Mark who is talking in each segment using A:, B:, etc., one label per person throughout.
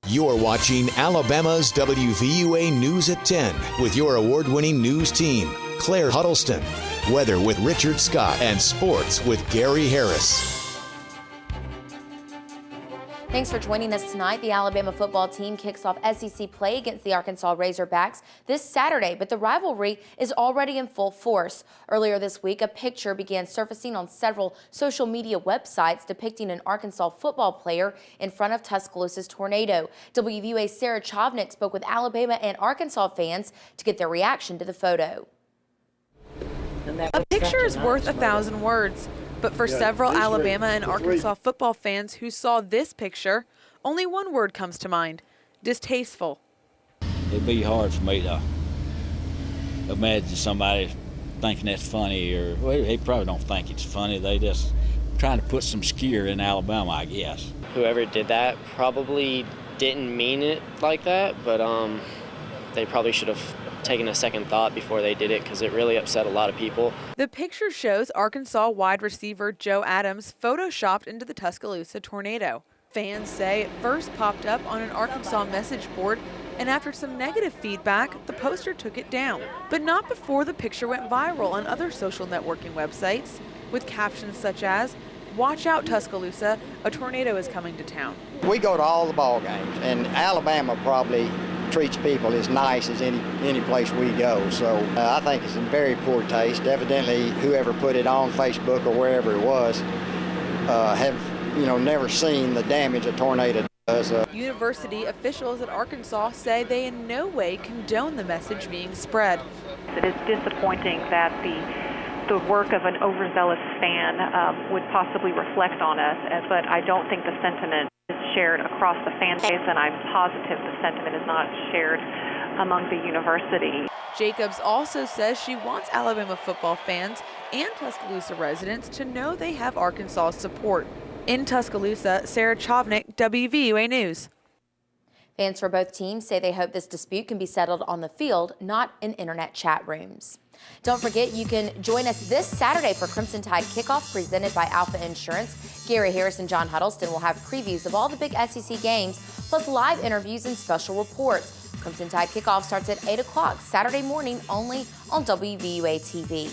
A: You're watching Alabama's WVUA News at 10 with your award-winning news team, Claire Huddleston, weather with Richard Scott, and sports with Gary Harris.
B: Thanks for joining us tonight. The Alabama football team kicks off SEC play against the Arkansas Razorbacks this Saturday, but the rivalry is already in full force. Earlier this week, a picture began surfacing on several social media websites depicting an Arkansas football player in front of Tuscaloosa's tornado. WVUA's Sarah Chavnik spoke with Alabama and Arkansas fans to get their reaction to the photo.
C: A picture is worth 1,000 words. But for several Alabama and Arkansas football fans who saw this picture, only one word comes to mind: distasteful.
D: It'd be hard for me to imagine somebody thinking that's funny, or well, they probably don't think it's funny. They just trying to put some skewer in Alabama, I guess.
E: Whoever did that probably didn't mean it like that, but they probably should have taken a second thought before they did it, because it really upset a lot of people.
C: The picture shows Arkansas wide receiver Joe Adams photoshopped into the Tuscaloosa tornado. Fans say it first popped up on an Arkansas message board, and after some negative feedback, the poster took it down. But not before the picture went viral on other social networking websites, with captions such as, "Watch out, Tuscaloosa, a tornado is coming to town."
F: We go to all the ball games, and Alabama probably treats people as nice as any place we go. So I think it's in very poor taste. Evidently, whoever put it on Facebook or wherever it was have never seen the damage a tornado does.
C: University officials at Arkansas say they in no way condone the message being spread.
G: It is disappointing that the work of an overzealous fan would possibly reflect on us, but I don't think the sentiment is shared across the fan base, and I'm positive the sentiment is not shared among the university.
C: Jacobs also says she wants Alabama football fans and Tuscaloosa residents to know they have Arkansas support. In Tuscaloosa, Sarah Chavnik, WVUA News.
B: Fans for both teams say they hope this dispute can be settled on the field, not in internet chat rooms. Don't forget, you can join us this Saturday for Crimson Tide Kickoff presented by Alpha Insurance. Gary Harris and John Huddleston will have previews of all the big SEC games, plus live interviews and special reports. Crimson Tide Kickoff starts at 8 o'clock Saturday morning only on WVUA TV.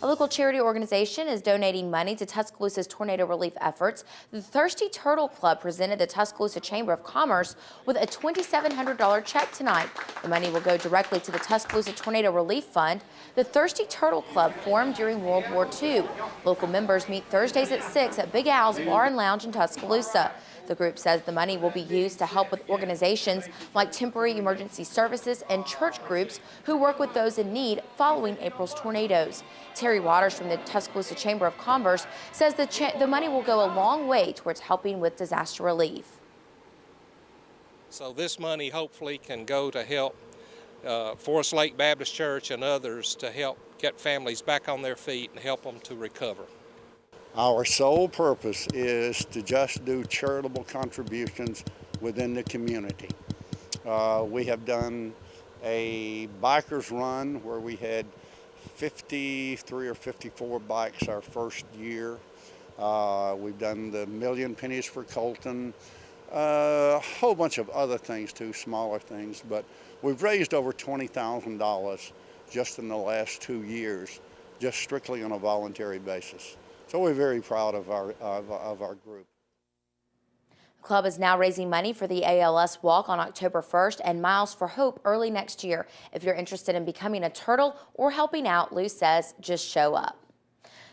B: A local charity organization is donating money to Tuscaloosa's tornado relief efforts. The Thirsty Turtle Club presented the Tuscaloosa Chamber of Commerce with a $2,700 check tonight. The money will go directly to the Tuscaloosa Tornado Relief Fund. The Thirsty Turtle Club formed during World War II. Local members meet Thursdays at 6 at Big Al's Bar and Lounge in Tuscaloosa. The group says the money will be used to help with organizations like Temporary Emergency Services and church groups who work with those in need following April's tornadoes. Terry Waters from the Tuscaloosa Chamber of Commerce says the money will go a long way towards helping with disaster relief.
H: So this money hopefully can go to help Forest Lake Baptist Church and others to help get families back on their feet and help them to recover.
I: Our sole purpose is to just do charitable contributions within the community. We have done a bikers run where we had 53 or 54 bikes our first year. We've done the Million Pennies for Colton, a whole bunch of other things too, smaller things, but we've raised over $20,000 just in the last 2 years, just strictly on a voluntary basis. So we're very proud of our group.
B: The club is now raising money for the ALS Walk on October 1st and Miles for Hope early next year. If you're interested in becoming a turtle or helping out, Lou says just show up.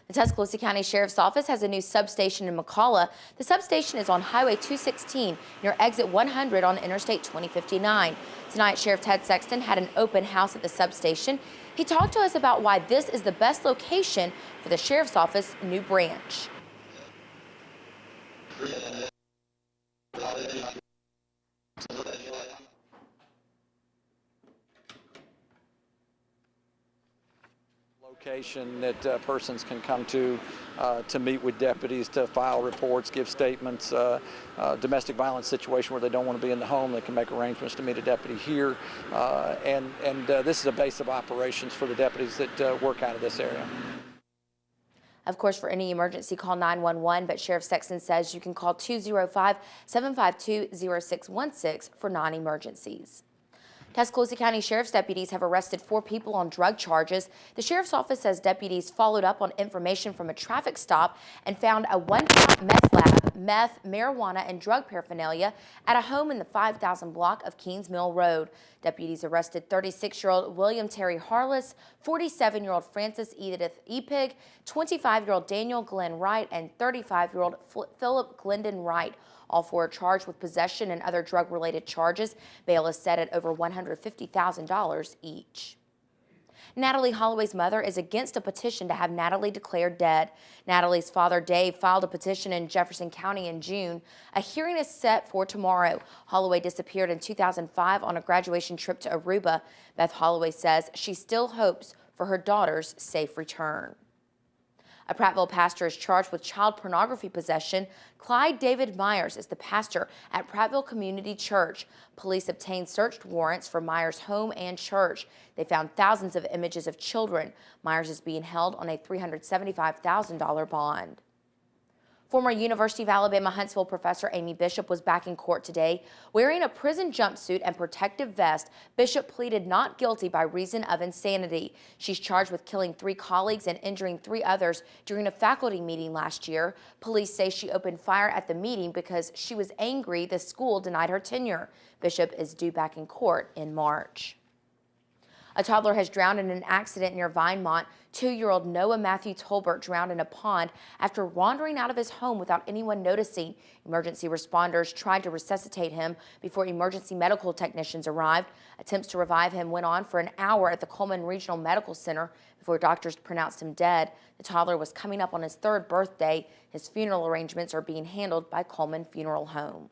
B: The Tuscaloosa County Sheriff's Office has a new substation in McCalla. The substation is on Highway 216 near exit 100 on Interstate 2059. Tonight, Sheriff Ted Sexton had an open house at the substation. He talked to us about why this is the best location for the Sheriff's Office new branch.
J: Location that persons can come to meet with deputies, to file reports, give statements. Domestic violence situation where they don't want to be in the home, they can make arrangements to meet a deputy here. And this is a base of operations for the deputies that work out of this area.
B: Of course, for any emergency, call 911, but Sheriff Sexton says you can call 205-752-0616 for non-emergencies. Tuscaloosa County Sheriff's deputies have arrested 4 people on drug charges. The Sheriff's Office says deputies followed up on information from a traffic stop and found a 1-count meth lab, meth, marijuana, and drug paraphernalia at a home in the 5000 block of Keens Mill Road. Deputies arrested 36-year-old William Terry Harless, 47-year-old Francis Edith Epig, 25-year-old Daniel Glenn Wright, and 35-year-old Philip Glendon Wright. All 4 are charged with possession and other drug-related charges. Bail is set at over $150,000 each. Natalie Holloway's mother is against a petition to have Natalie declared dead. Natalie's father, Dave, filed a petition in Jefferson County in June. A hearing is set for tomorrow. Holloway disappeared in 2005 on a graduation trip to Aruba. Beth Holloway says she still hopes for her daughter's safe return. A Prattville pastor is charged with child pornography possession. Clyde David Myers is the pastor at Prattville Community Church. Police obtained search warrants for Myers' home and church. They found thousands of images of children. Myers is being held on a $375,000 bond. Former University of Alabama Huntsville professor Amy Bishop was back in court today. Wearing a prison jumpsuit and protective vest, Bishop pleaded not guilty by reason of insanity. She's charged with killing 3 colleagues and injuring 3 others during a faculty meeting last year. Police say she opened fire at the meeting because she was angry the school denied her tenure. Bishop is due back in court in March. A toddler has drowned in an accident near Vinemont. 2-year-old Noah Matthew Tolbert drowned in a pond after wandering out of his home without anyone noticing. Emergency responders tried to resuscitate him before emergency medical technicians arrived. Attempts to revive him went on for an hour at the Coleman Regional Medical Center before doctors pronounced him dead. The toddler was coming up on his 3rd birthday. His funeral arrangements are being handled by Coleman Funeral Home.